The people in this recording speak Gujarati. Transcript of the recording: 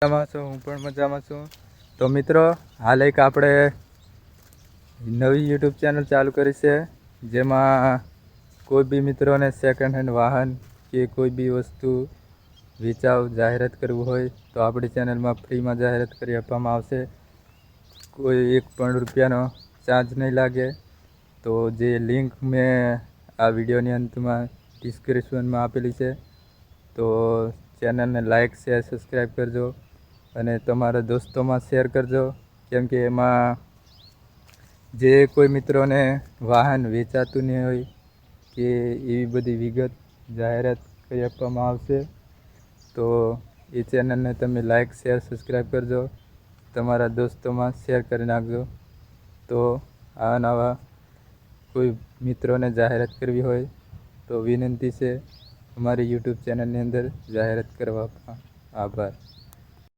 મજામાં છું, હું પણ મજામાં છું. તો મિત્રો, હાલ એક આપણે નવી યુટ્યુબ ચેનલ ચાલુ કરી છે, જેમાં કોઈ બી મિત્રોને સેકન્ડ હેન્ડ વાહન કે કોઈ બી વસ્તુ જાહેરાત કરવું હોય તો આપણી ચેનલમાં ફ્રીમાં જાહેરાત કરી આપવામાં આવશે. કોઈ એક પણ રૂપિયાનો ચાર્જ નહીં લાગે. તો જે લિંક મેં આ વિડીયોની અંતમાં ડિસ્ક્રિપ્શનમાં આપેલી છે, તો ચેનલને લાઇક શેર સબસ્ક્રાઈબ કરજો અને તમારા દોસ્તોમાં શેર કરજો. કેમ કે એમાં જે કોઈ મિત્રોને વાહન વેચાતું નહીં હોય કે એવી બધી વિગત જાહેરાત કરી આપવામાં આવશે, તો એ ચેનલને તમે લાઇક શેર સબસ્ક્રાઈબ કરજો, તમારા દોસ્તોમાં શેર કરી નાખજો. તો આવા નવા કોઈ મિત્રોને જાહેરાત કરવી હોય તો વિનંતી છે અમારી યુટ્યુબ ચેનલની અંદર જાહેરાત કરવા. આભાર.